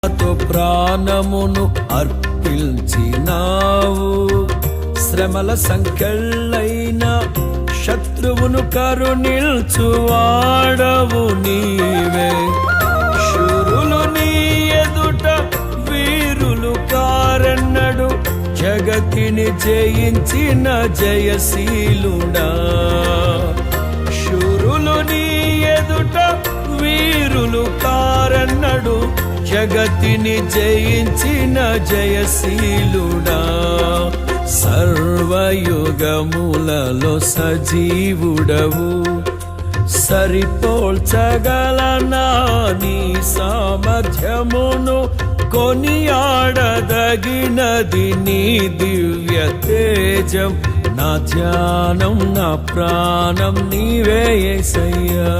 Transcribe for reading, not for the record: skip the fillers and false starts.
నాతో ప్రాణమును అర్పించినావు. శ్రమల సంఖ్యలైన శత్రువును కరుణిల్చువాడవు నీవే. శూరులు నీ ఎదుట వీరులు కారన్నడు, జగతిని జయించిన జయశీలుడా. శూరులు నీ ఎదుట వీరులు కారన్నడు, జగతిని జయించిన జయశీలుడా. సర్వయుగములలో సజీవుడవు, సరిపోల్చగలనా నీ సామర్థ్యమును. కొనియాడదగినది నీ దివ్య తేజం. నా ధ్యానం నా ప్రాణం నీవే యేసయ్యా.